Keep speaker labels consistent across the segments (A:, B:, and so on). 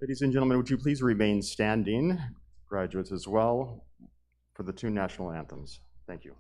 A: Ladies and gentlemen, would you please remain standing, graduates as well, for the two national anthems. Thank you.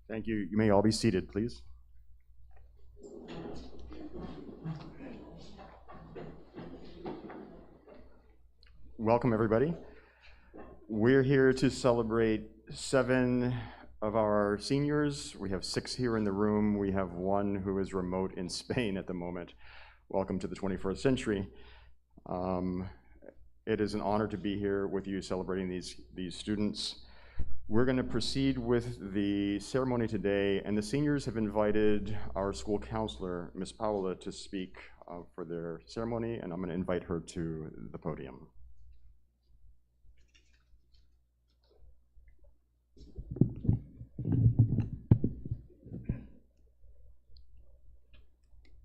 A: Thank you. You may all be seated, please. Welcome, everybody. We're here to celebrate 7 of our seniors. We have 6 here in the room. We have 1 who is remote in Spain at the moment. Welcome to the 21st century. It is an honor to be here with you celebrating these students. We're going to proceed with the ceremony today, and the seniors have invited our school counselor, Ms. Paola, to speak for their ceremony, and I'm going to invite her to the podium.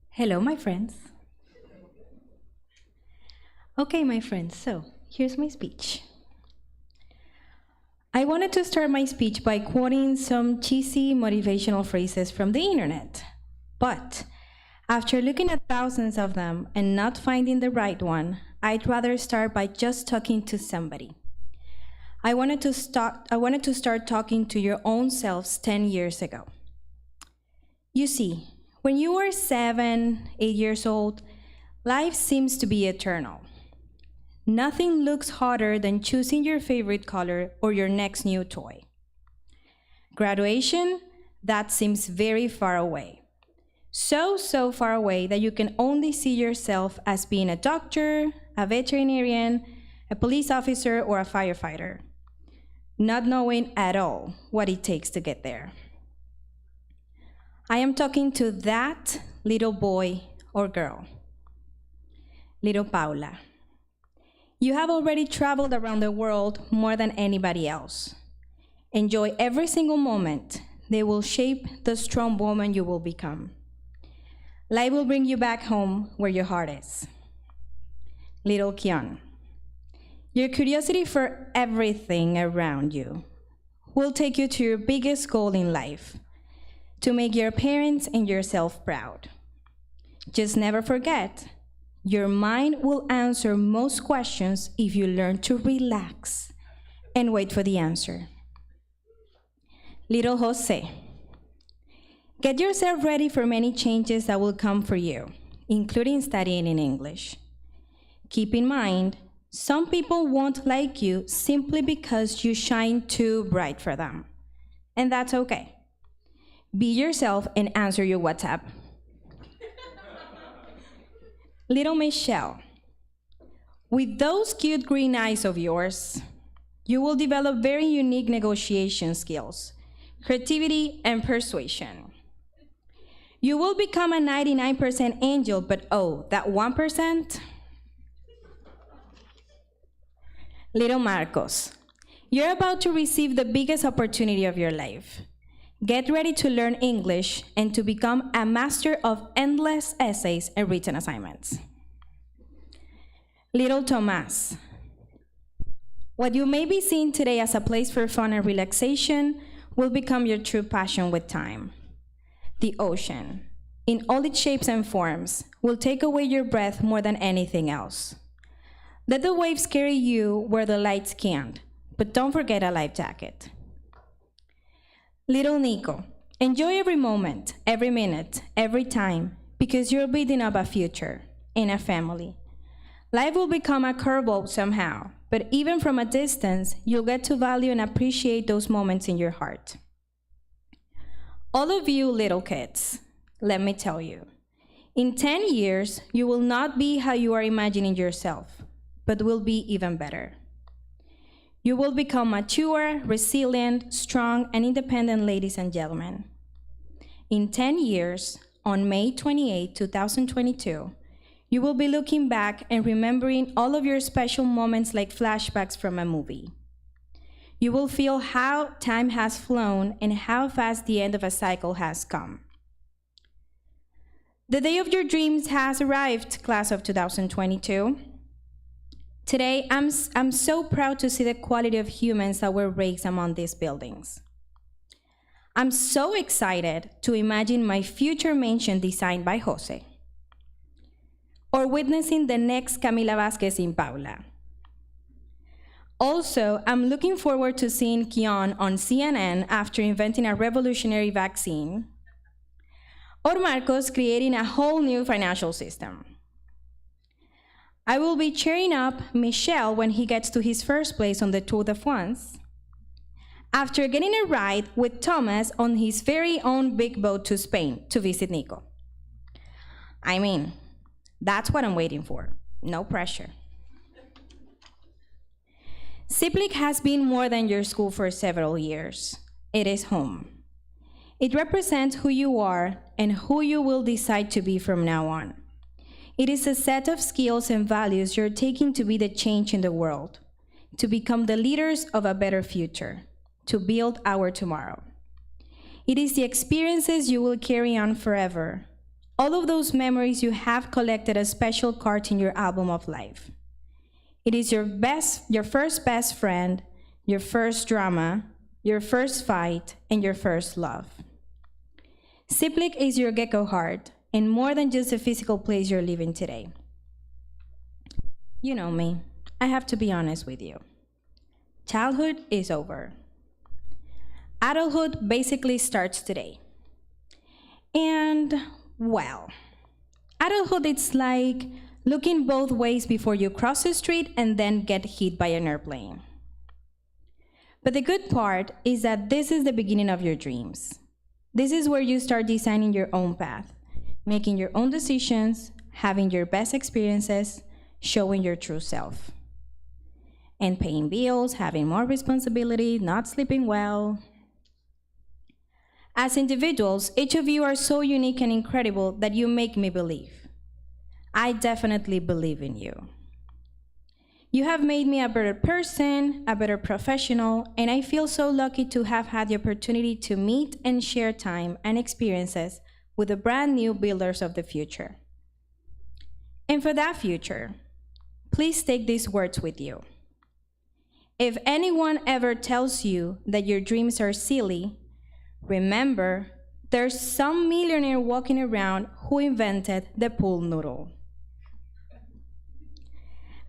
B: Hello, my friends. Okay, my friends, so here's my speech. I wanted to start my speech by quoting some cheesy motivational phrases from the internet. But after looking at thousands of them and not finding the right one, I'd rather start by just talking to somebody. I wanted to start talking to your own selves 10 years ago. You see, when you were 7, 8 years old, life seems to be eternal. Nothing looks harder than choosing your favorite color or your next new toy. Graduation, that seems very far away. so far away that you can only see yourself as being a doctor, a veterinarian, a police officer, or a firefighter, not knowing at all what it takes to get there. I am talking to that little boy or girl, little Paula. You have already traveled around the world more than anybody else. Enjoy every single moment. They will shape the strong woman you will become. Life will bring you back home where your heart is. Little Kian, your curiosity for everything around you will take you to your biggest goal in life, to make your parents and yourself proud. Just never forget, your mind will answer most questions if you learn to relax and wait for the answer. Little Jose, get yourself ready for many changes that will come for you, including studying in English. Keep in mind, some people won't like you simply because you shine too bright for them, and that's okay. Be yourself and answer your WhatsApp. Little Michelle, with those cute green eyes of yours, you will develop very unique negotiation skills, creativity, and persuasion. You will become a 99% angel, but oh, that 1%? Little Marcos, you're about to receive the biggest opportunity of your life. Get ready to learn English and to become a master of endless essays and written assignments. Little Tomas, what you may be seeing today as a place for fun and relaxation will become your true passion with time. The ocean, in all its shapes and forms, will take away your breath more than anything else. Let the waves carry you where the lights can't, but don't forget a life jacket. Little Nico, enjoy every moment, every minute, every time, because you're building up a future and a family. Life will become a curveball somehow, but even from a distance, you'll get to value and appreciate those moments in your heart. All of you little kids, let me tell you, in 10 years, you will not be how you are imagining yourself, but will be even better. You will become mature, resilient, strong, and independent ladies and gentlemen. In 10 years, on May 28, 2022, you will be looking back and remembering all of your special moments like flashbacks from a movie. You will feel how time has flown and how fast the end of a cycle has come. The day of your dreams has arrived, class of 2022. Today, I'm so proud to see the quality of humans that were raised among these buildings. I'm so excited to imagine my future mansion designed by Jose, or witnessing the next Camila Vasquez in Paula. Also, I'm looking forward to seeing Kian on CNN after inventing a revolutionary vaccine, or Marcos creating a whole new financial system. I will be cheering up Michel when he gets to his first place on the Tour de France, after getting a ride with Thomas on his very own big boat to Spain to visit Nico. I mean, that's what I'm waiting for. No pressure. Ciplik has been more than your school for several years. It is home. It represents who you are and who you will decide to be from now on. It is a set of skills and values you're taking to be the change in the world, to become the leaders of a better future, to build our tomorrow. It is the experiences you will carry on forever. All of those memories you have collected as special cards in your album of life. It is your first best friend, your first drama, your first fight, and your first love. Ciplik is your gecko heart, and more than just a physical place you're living today. You know me, I have to be honest with you. Childhood is over. Adulthood basically starts today. And, well, adulthood is like looking both ways before you cross the street and then get hit by an airplane. But the good part is that this is the beginning of your dreams. This is where you start designing your own path. making your own decisions, having your best experiences, showing your true self, and paying bills, having more responsibility, not sleeping well. As individuals, each of you are so unique and incredible that you make me believe. I definitely believe in you. You have made me a better person, a better professional, and I feel so lucky to have had the opportunity to meet and share time and experiences with the brand new builders of the future. And for that future, please take these words with you. If anyone ever tells you that your dreams are silly, remember, there's some millionaire walking around who invented the pool noodle.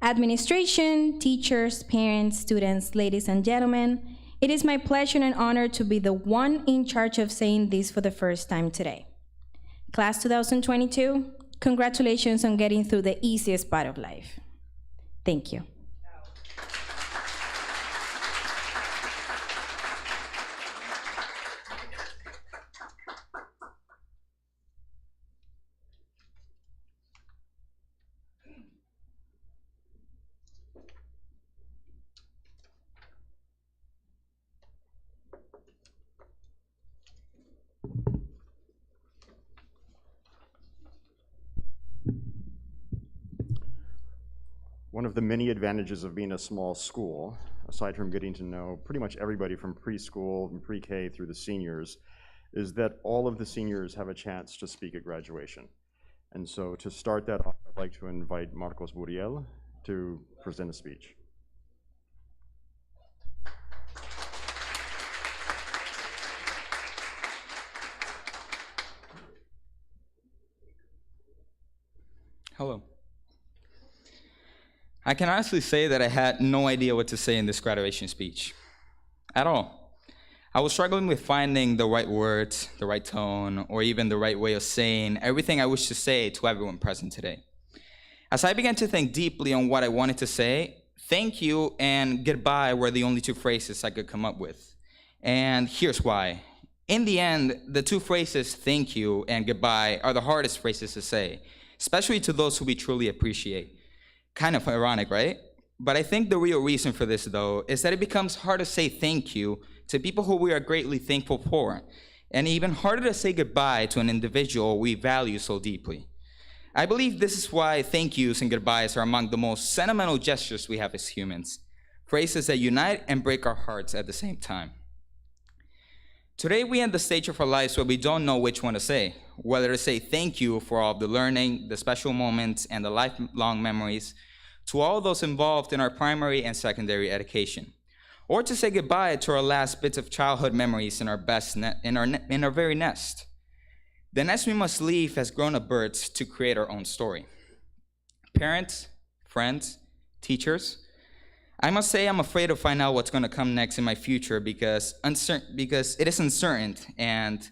B: Administration, teachers, parents, students, ladies and gentlemen, it is my pleasure and honor to be the one in charge of saying this for the first time today. Class 2022, congratulations on getting through the easiest part of life. Thank you.
A: One of the many advantages of being a small school, aside from getting to know pretty much everybody from preschool and pre-K through the seniors, is that all of the seniors have a chance to speak at graduation. And so to start that off, I'd like to invite Marcos Buriel to present a speech.
C: Hello. I can honestly say that I had no idea what to say in this graduation speech at all. I was struggling with finding the right words, the right tone, or even the right way of saying everything I wish to say to everyone present today. As I began to think deeply on what I wanted to say, thank you and goodbye were the only two phrases I could come up with. And here's why. In the end, the two phrases, thank you and goodbye, are the hardest phrases to say, especially to those who we truly appreciate. Kind of ironic, right? But I think the real reason for this, though, is that it becomes hard to say thank you to people who we are greatly thankful for, and even harder to say goodbye to an individual we value so deeply. I believe this is why thank yous and goodbyes are among the most sentimental gestures we have as humans, phrases that unite and break our hearts at the same time. Today, we end the stage of our lives where we don't know which one to say, whether to say thank you for all of the learning, the special moments, and the lifelong memories to all those involved in our primary and secondary education, or to say goodbye to our last bits of childhood memories in our very nest. The nest we must leave as grown-up birds to create our own story. Parents, friends, teachers, I must say I'm afraid to find out what's going to come next in my future because it is uncertain and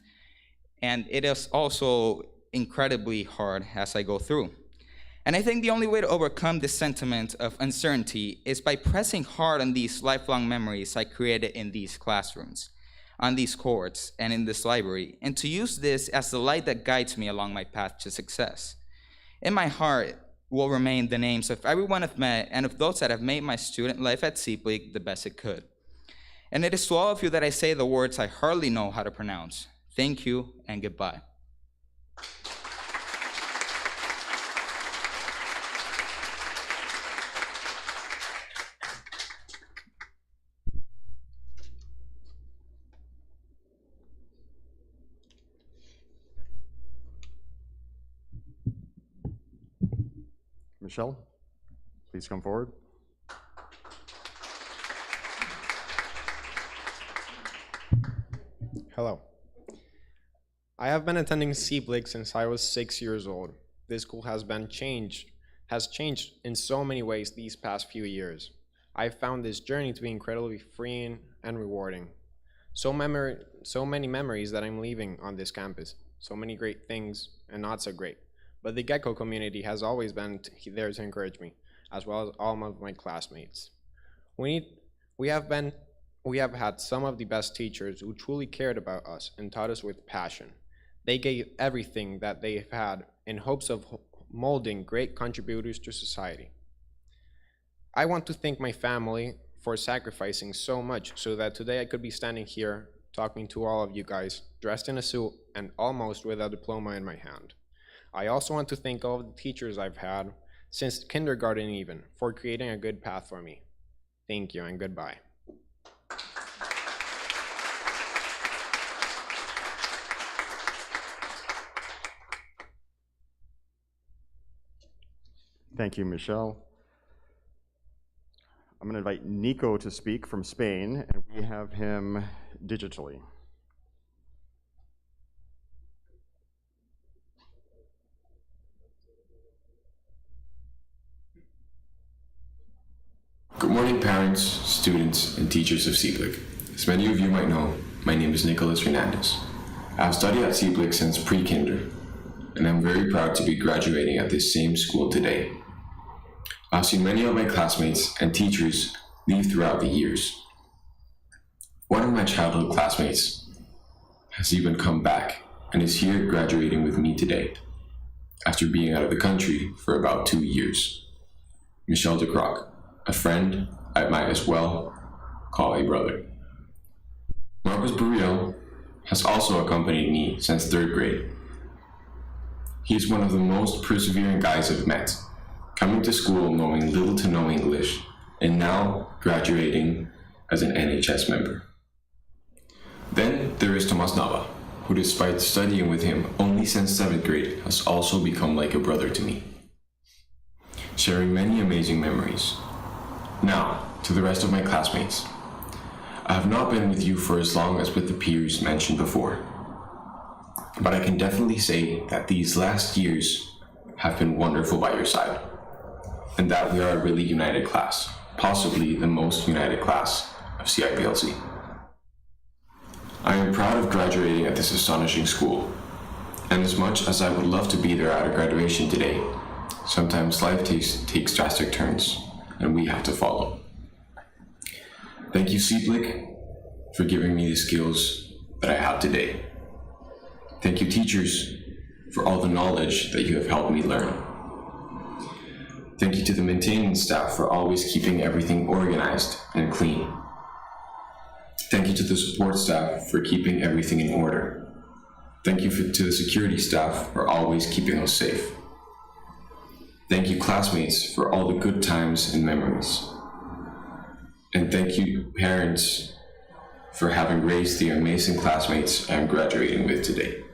C: it is also incredibly hard as I go through. And I think the only way to overcome this sentiment of uncertainty is by pressing hard on these lifelong memories I created in these classrooms, on these courts, and in this library, and to use this as the light that guides me along my path to success. In my heart will remain the names of everyone I've met and of those that have made my student life at Seablick the best it could. And it is to all of you that I say the words I hardly know how to pronounce. Thank you and goodbye.
A: Michelle, please come forward.
D: Hello. I have been attending Seablick since I was 6 years old. This school has changed in so many ways these past few years. I found this journey to be incredibly freeing and rewarding. So many memories that I'm leaving on this campus. So many great things and not so great. But the Gecko community has always been there to encourage me, as well as all of my classmates. We have had some of the best teachers who truly cared about us and taught us with passion. They gave everything that they've had in hopes of molding great contributors to society. I want to thank my family for sacrificing so much so that today I could be standing here talking to all of you guys, dressed in a suit and almost with a diploma in my hand. I also want to thank all of the teachers I've had, since kindergarten even, for creating a good path for me. Thank you and goodbye.
A: Thank you, Michelle. I'm going to invite Nico to speak from Spain, and we have him digitally.
E: Good morning, parents, students, and teachers of CPLIC. As many of you might know, my name is Nicolas Hernandez. I have studied at CPLIC since pre-kinder, and I'm very proud to be graduating at this same school today. I've seen many of my classmates and teachers leave throughout the years. One of my childhood classmates has even come back and is here graduating with me today, after being out of the country for about 2 years. Michel de Croc, a friend I might as well call a brother. Marcos Burriel has also accompanied me since 3rd grade. He is one of the most persevering guys I've met, coming to school knowing little to no English, and now graduating as an NHS member. Then there is Tomas Nava, who despite studying with him only since 7th grade has also become like a brother to me, sharing many amazing memories. Now, to the rest of my classmates. I have not been with you for as long as with the peers mentioned before, but I can definitely say that these last years have been wonderful by your side, and that we are a really united class, possibly the most united class of CIPLC. I am proud of graduating at this astonishing school, and as much as I would love to be there at our graduation today, sometimes life takes drastic turns, and we have to follow. Thank you, CPLIC, for giving me the skills that I have today. Thank you, teachers, for all the knowledge that you have helped me learn. Thank you to the maintenance staff for always keeping everything organized and clean. Thank you to the support staff for keeping everything in order. Thank you to the security staff for always keeping us safe. Thank you, classmates, for all the good times and memories. And thank you, parents, for having raised the amazing classmates I'm graduating with today.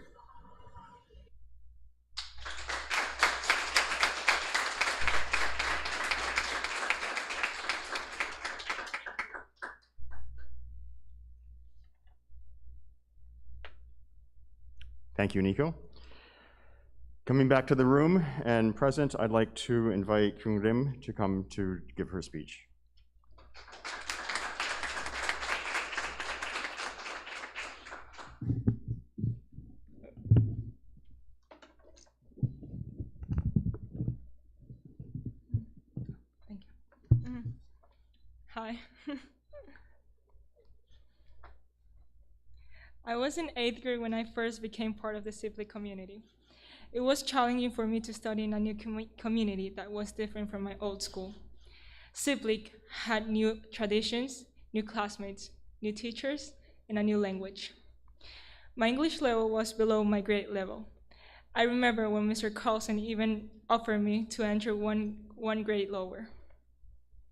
A: Thank you, Nico. Coming back to the room and present, I'd like to invite Kyung Rim to come to give her speech.
F: Thank you. Hi. I was in 8th grade when I first became part of the CPLIC community. It was challenging for me to study in a new community that was different from my old school. CPLIC had new traditions, new classmates, new teachers, and a new language. My English level was below my grade level. I remember when Mr. Carlson even offered me to enter one grade lower.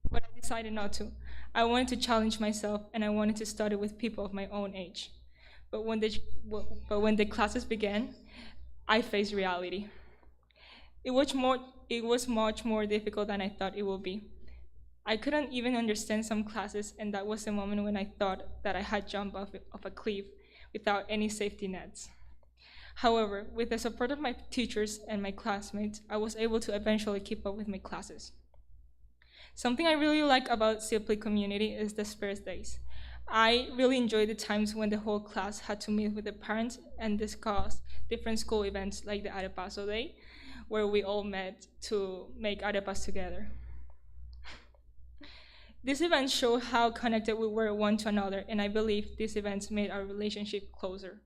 F: But I decided not to. I wanted to challenge myself, and I wanted to study with people of my own age. But when the classes began, I faced reality. It was much more difficult than I thought it would be. I couldn't even understand some classes, and that was the moment when I thought that I had jumped off a cliff without any safety nets. However, with the support of my teachers and my classmates, I was able to eventually keep up with my classes. Something I really like about CPLIC community is the Spurs Days. I really enjoyed the times when the whole class had to meet with the parents and discuss different school events like the Arepaso Day, where we all met to make arepas together. These events show how connected we were one to another, and I believe these events made our relationship closer.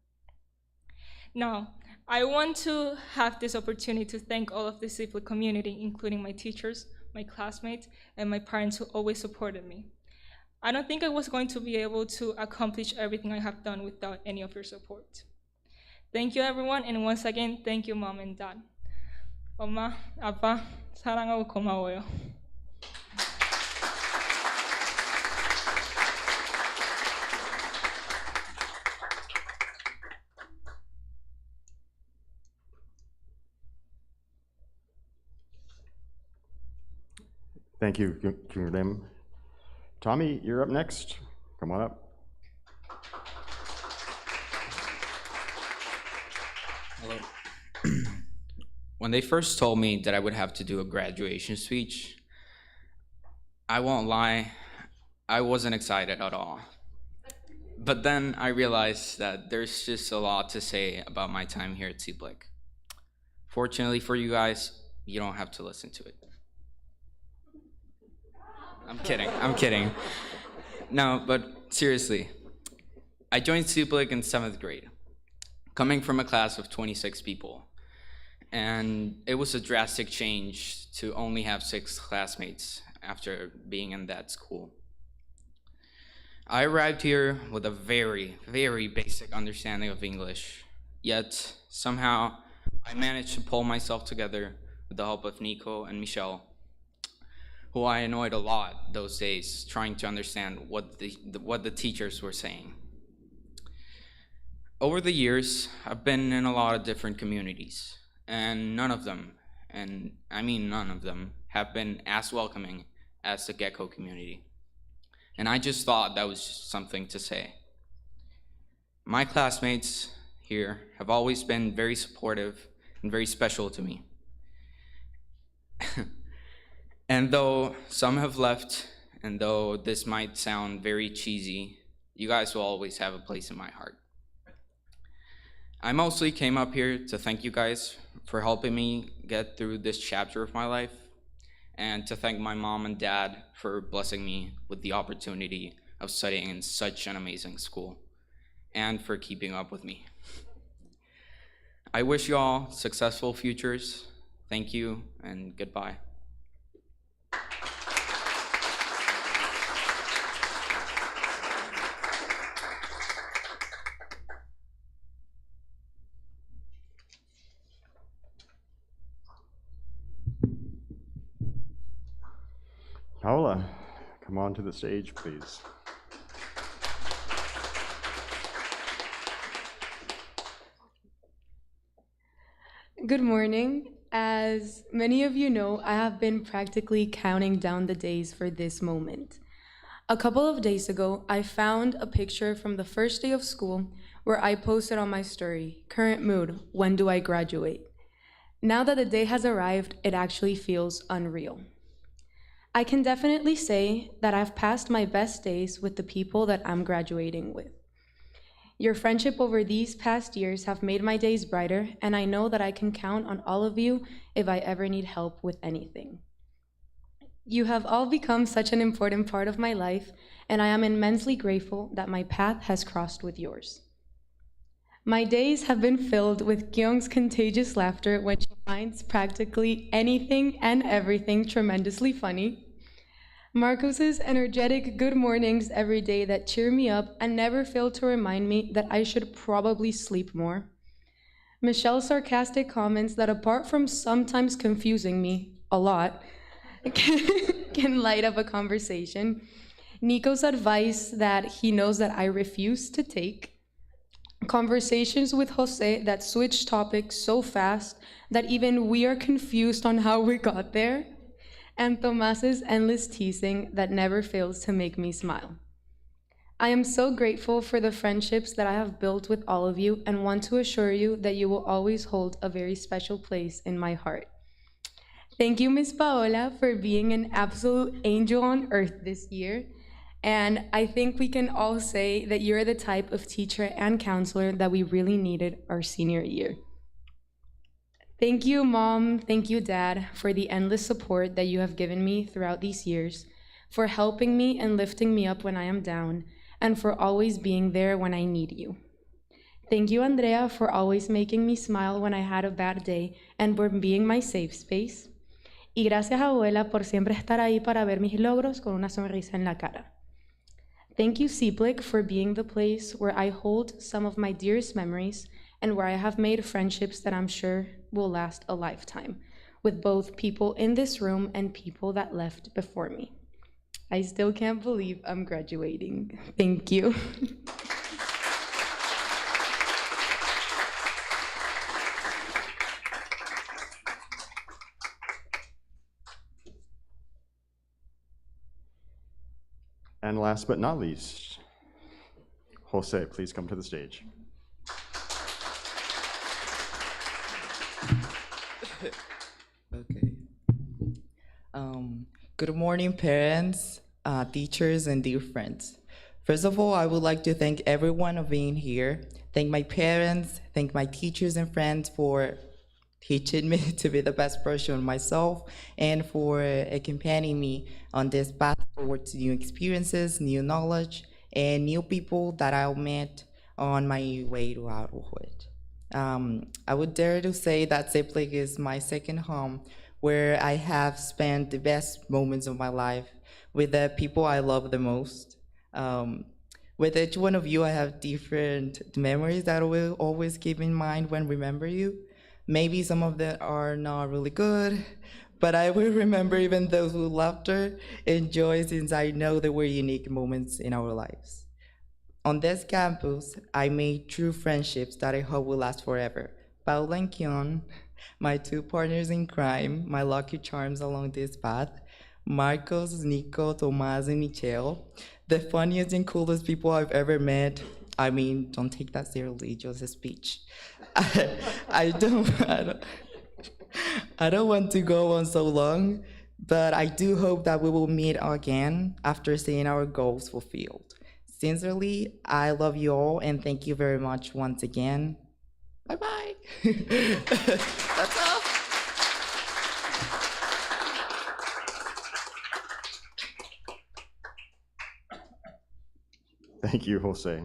F: Now, I want to have this opportunity to thank all of the CIPLIC community, including my teachers, my classmates, and my parents who always supported me. I don't think I was going to be able to accomplish everything I have done without any of your support. Thank you, everyone, and once again, thank you, Mom and Dad. 엄마, 아빠, 사랑하고 고마워요.
A: Thank you, Kim. Tommy, you're up next. Come on up.
G: Hello. When they first told me that I would have to do a graduation speech, I won't lie, I wasn't excited at all. But then I realized that there's just a lot to say about my time here at CIPLIC. Fortunately for you guys, you don't have to listen to it. I'm kidding. No, but seriously, I joined CIPLIC in 7th grade, coming from a class of 26 people. And it was a drastic change to only have 6 classmates after being in that school. I arrived here with a very, very basic understanding of English, yet somehow I managed to pull myself together with the help of Nico and Michelle, who I annoyed a lot those days trying to understand what the teachers were saying. Over the years, I've been in a lot of different communities, and none of them, and I mean none of them, have been as welcoming as the Gecko community. And I just thought that was just something to say. My classmates here have always been very supportive and very special to me. And though some have left, and though this might sound very cheesy, you guys will always have a place in my heart. I mostly came up here to thank you guys for helping me get through this chapter of my life, and to thank my mom and dad for blessing me with the opportunity of studying in such an amazing school, and for keeping up with me. I wish you all successful futures. Thank you, and goodbye.
A: Paola, come on to the stage, please.
H: Good morning. As many of you know, I have been practically counting down the days for this moment. A couple of days ago, I found a picture from the first day of school where I posted on my story, "Current mood, when do I graduate?" Now that the day has arrived, it actually feels unreal. I can definitely say that I've passed my best days with the people that I'm graduating with. Your friendship over these past years have made my days brighter, and I know that I can count on all of you if I ever need help with anything. You have all become such an important part of my life, and I am immensely grateful that my path has crossed with yours. My days have been filled with Kyung's contagious laughter when she finds practically anything and everything tremendously funny, Marcos's energetic good mornings every day that cheer me up and never fail to remind me that I should probably sleep more, Michelle's sarcastic comments that, apart from sometimes confusing me a lot, can light up a conversation, Nico's advice that he knows that I refuse to take, conversations with Jose that switch topics so fast that even we are confused on how we got there, and Tomas's endless teasing that never fails to make me smile. I am so grateful for the friendships that I have built with all of you and want to assure you that you will always hold a very special place in my heart. Thank you, Miss Paola, for being an absolute angel on earth this year. And I think we can all say that you're the type of teacher and counselor that we really needed our senior year. Thank you, Mom, thank you, Dad, for the endless support that you have given me throughout these years, for helping me and lifting me up when I am down, and for always being there when I need you. Thank you, Andrea, for always making me smile when I had a bad day and for being my safe space. Y gracias, abuela, por siempre estar ahí para ver mis logros con una sonrisa en la cara. Thank you, CPLIC, for being the place where I hold some of my dearest memories and where I have made friendships that I'm sure will last a lifetime, with both people in this room and people that left before me. I still can't believe I'm graduating. Thank you.
A: And last but not least, Jose, please come to the stage.
I: Okay. Good morning, parents, teachers, and dear friends. First of all, I would like to thank everyone for being here. Thank my parents, thank my teachers and friends for teaching me to be the best version of myself and for accompanying me on this path towards new experiences, new knowledge, and new people that I'll meet on my way to adulthood. I would dare to say that CPLIC is my second home, where I have spent the best moments of my life with the people I love the most. With each one of you, I have different memories that I will always keep in mind when remember you. Maybe some of them are not really good, but I will remember even those with laughter and joy, since I know they were unique moments in our lives. On this campus, I made true friendships that I hope will last forever. Paula and Kion, my two partners in crime, my lucky charms along this path, Marcos, Nico, Tomas, and Michelle, the funniest and coolest people I've ever met. I mean, don't take that seriously, just a speech. I don't want to go on so long, but I do hope that we will meet again after seeing our goals fulfilled. Sincerely, I love you all, and thank you very much once again. Bye-bye. That's all.
A: Thank you, Jose.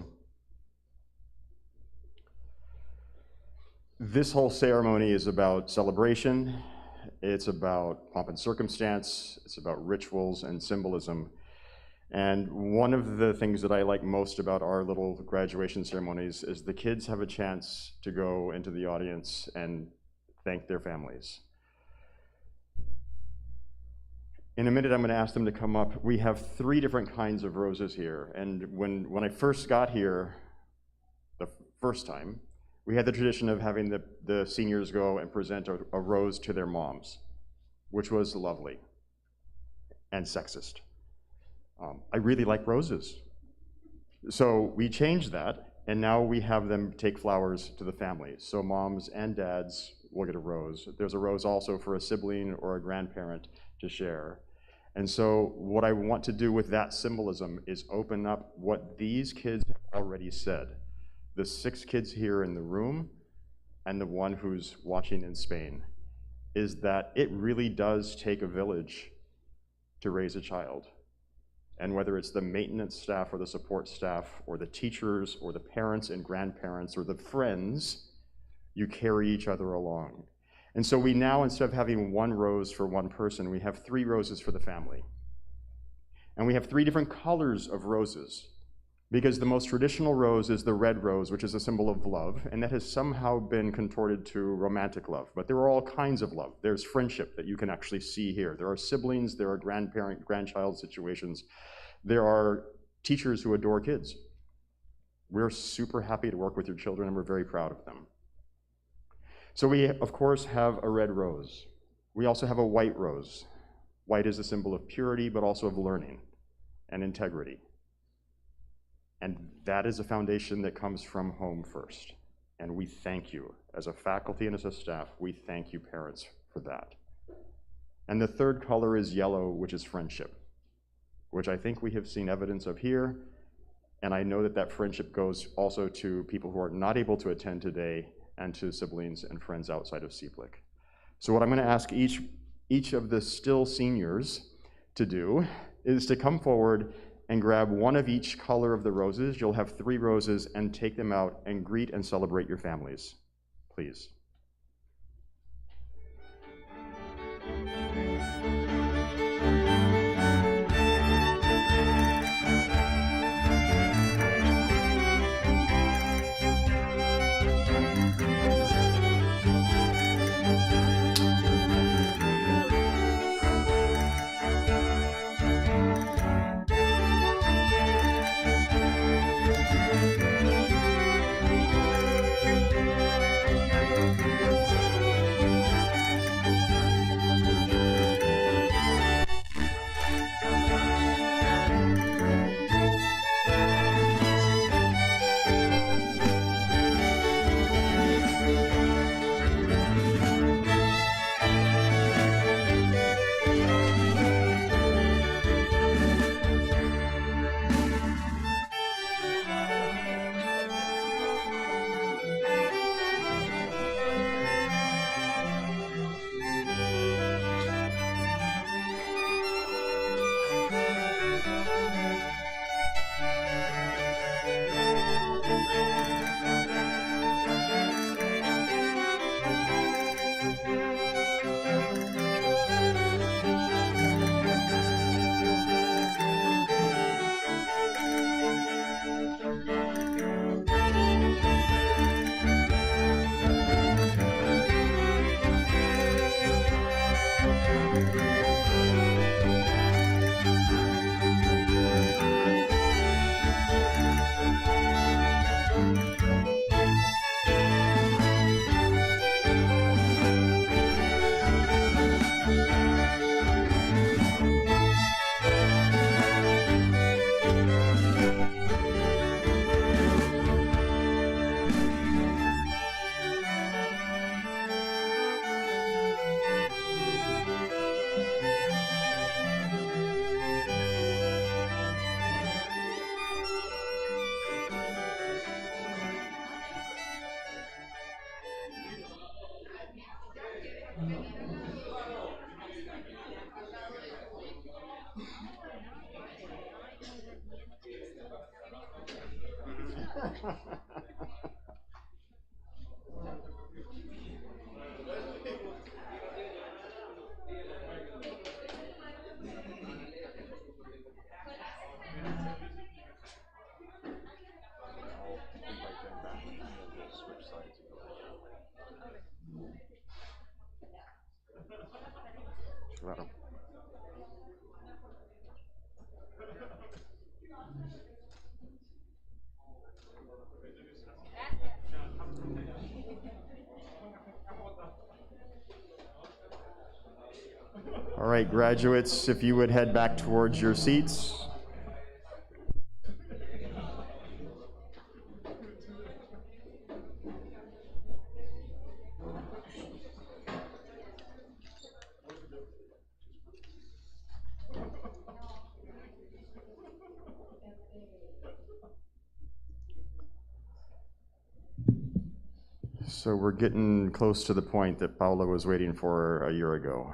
A: This whole ceremony is about celebration, it's about pomp and circumstance, it's about rituals and symbolism. And one of the things that I like most about our little graduation ceremonies is the kids have a chance to go into the audience and thank their families. In a minute, I'm going to ask them to come up. We have 3 different kinds of roses here. And when I first got here, the first time, we had the tradition of having the seniors go and present a rose to their moms, which was lovely and sexist. I really like roses. So we changed that, and now we have them take flowers to the family. So moms and dads will get a rose. There's a rose also for a sibling or a grandparent to share. And so what I want to do with that symbolism is open up what these kids have already said. The 6 kids here in the room and the one who's watching in Spain, is that it really does take a village to raise a child. And whether it's the maintenance staff or the support staff or the teachers or the parents and grandparents or the friends, you carry each other along. And so we now, instead of having 1 rose for 1 person, we have 3 roses for the family. And we have 3 different colors of roses, because the most traditional rose is the red rose, which is a symbol of love, and that has somehow been contorted to romantic love. But there are all kinds of love. There's friendship that you can actually see here. There are siblings, there are grandchild situations. There are teachers who adore kids. We're super happy to work with your children, and we're very proud of them. So we, of course, have a red rose. We also have a white rose. White is a symbol of purity, but also of learning and integrity. And that is a foundation that comes from home first. And we thank you. As a faculty and as a staff, we thank you, parents, for that. And the third color is yellow, which is friendship, which I think we have seen evidence of here. And I know that that friendship goes also to people who are not able to attend today and to siblings and friends outside of CPLIC. So what I'm going to ask each of the still seniors to do is to come forward and grab one of each color of the roses. You'll have 3 roses, and take them out and greet and celebrate your families, please. Claro. All right, graduates, if you would head back towards your seats. So we're getting close to the point that Paula was waiting for a year ago.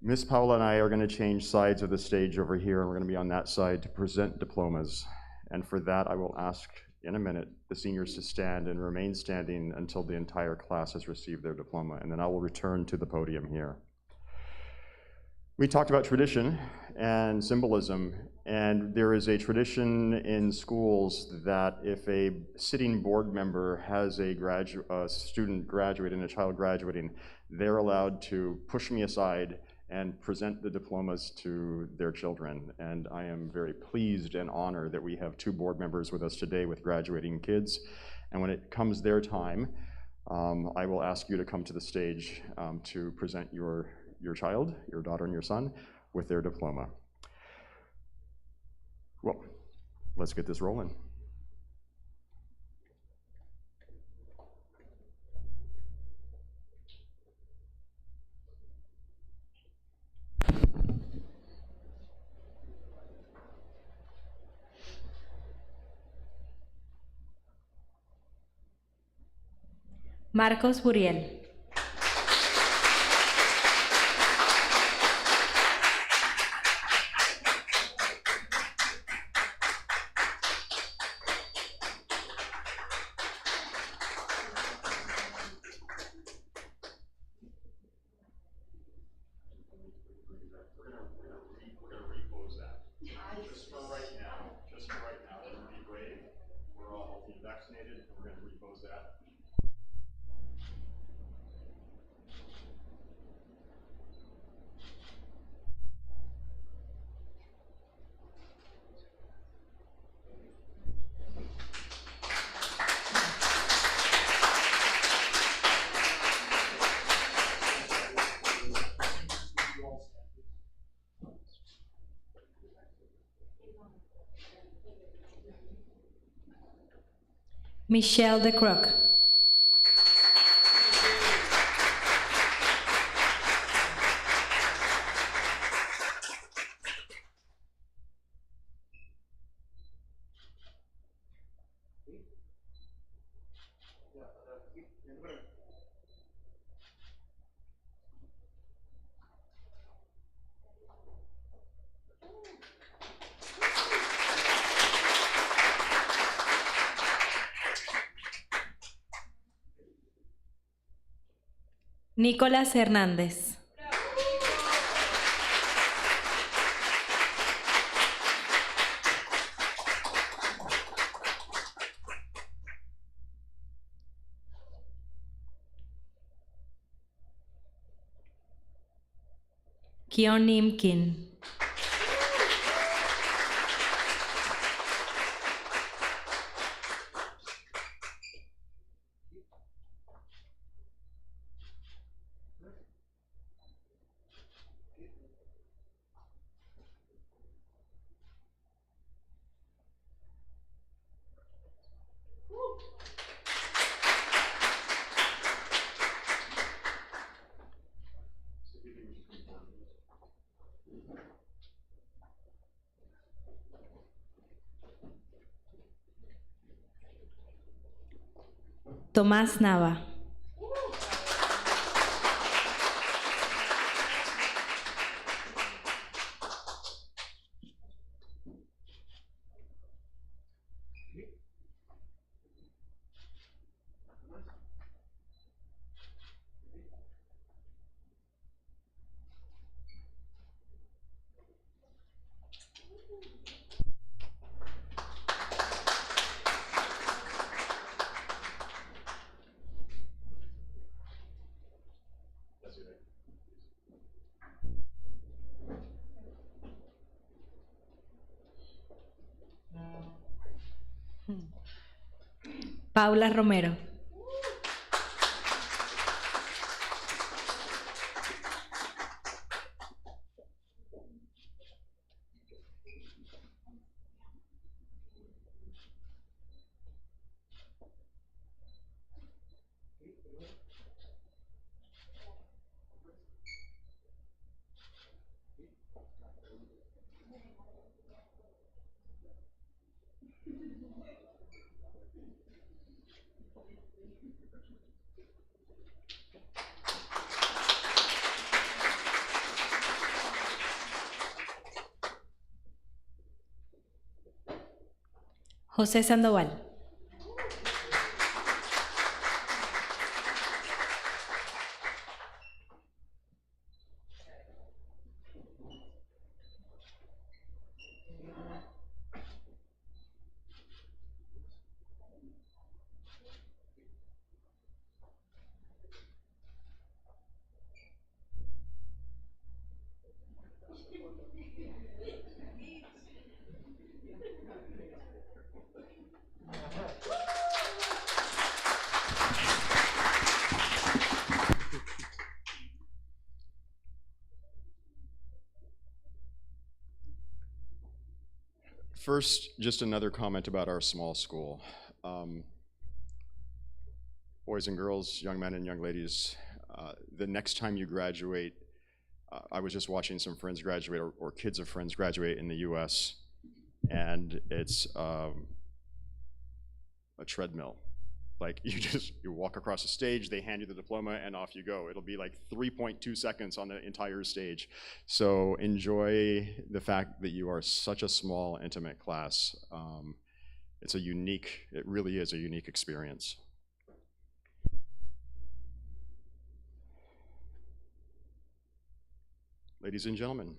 A: Miss Paula and I are going to change sides of the stage over here, and we're going to be on that side to present diplomas. And for that, I will ask in a minute the seniors to stand and remain standing until the entire class has received their diploma, and then I will return to the podium here. We talked about tradition and symbolism, and there is a tradition in schools that if a sitting board member has a student graduating, a child graduating, they're allowed to push me aside and present the diplomas to their children. And I am very pleased and honored that we have 2 board members with us today with graduating kids. And when it comes their time, I will ask you to come to the stage to present your child, your daughter and your son, with their diploma. Well, let's get this rolling.
B: Marcos Buriel. Michelle de Crook. Nicolás Hernández. Kion Nim Kim. Tomás Nava. Paula Romero. José Sandoval.
A: First, just another comment about our small school. Boys and girls, young men and young ladies, the next time you graduate, I was just watching some friends graduate or kids of friends graduate in the US, and it's a treadmill. Like you walk across the stage, they hand you the diploma, and off you go. It'll be like 3.2 seconds on the entire stage. So enjoy the fact that you are such a small, intimate class. It really is a unique experience. Ladies and gentlemen,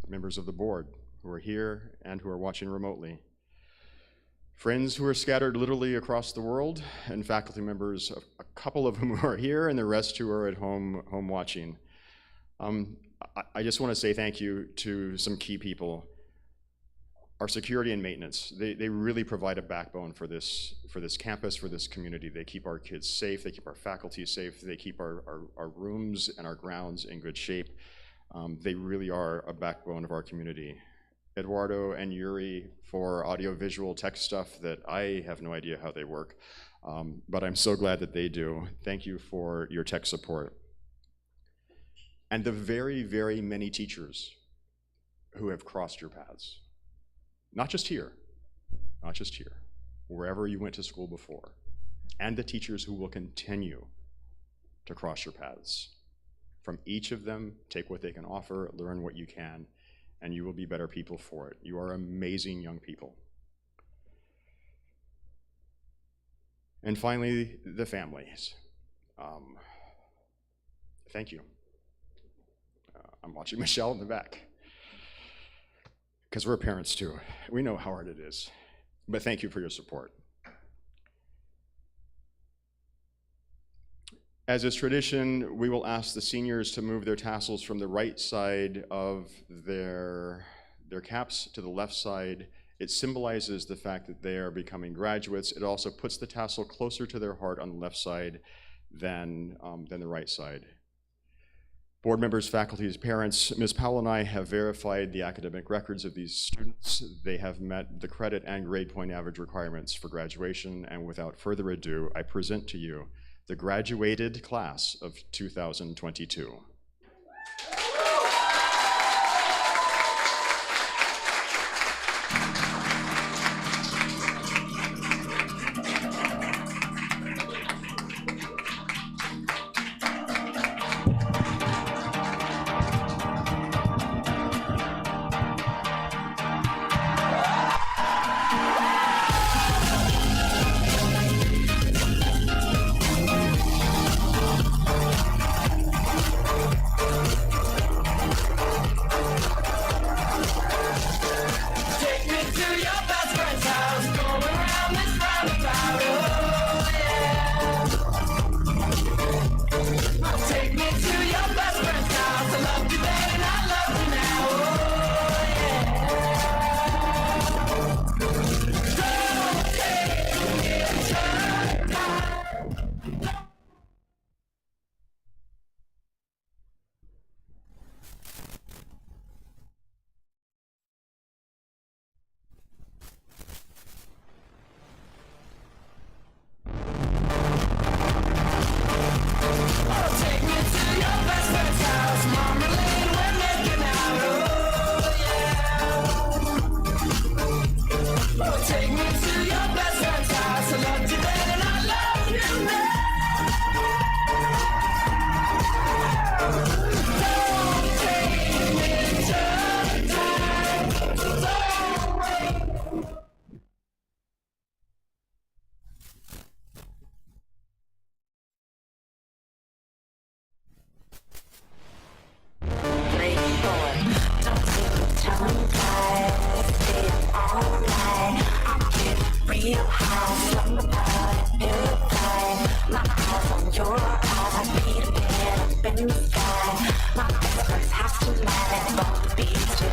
A: members of the board who are here and who are watching remotely, friends who are scattered literally across the world, and faculty members, a couple of whom are here and the rest who are at home watching. I just want to say thank you to some key people. Our security and maintenance, they really provide a backbone for this campus, for this community. They keep our kids safe, they keep our faculty safe, they keep our rooms and our grounds in good shape. They really are a backbone of our community. Eduardo and Yuri for audiovisual tech stuff that I have no idea how they work, but I'm so glad that they do. Thank you for your tech support. And the very, very many teachers who have crossed your paths. Not just here, wherever you went to school before, and the teachers who will continue to cross your paths. From each of them, take what they can offer, learn what you can, and you will be better people for it. You are amazing young people. And finally, the families. Thank you. I'm watching Michelle in the back, because we're parents too. We know how hard it is, but thank you for your support. As is tradition, we will ask the seniors to move their tassels from the right side of their caps to the left side. It symbolizes the fact that they are becoming graduates. It also puts the tassel closer to their heart on the left side than the right side. Board members, faculty, parents, Ms. Powell and I have verified the academic records of these students. They have met the credit and grade point average requirements for graduation, and without further ado, I present to you the graduated class of 2022.
J: Real high, from the bottom, purified. My eyes on your eyes, I beat again up in the sky. My experts have to lie, both beats to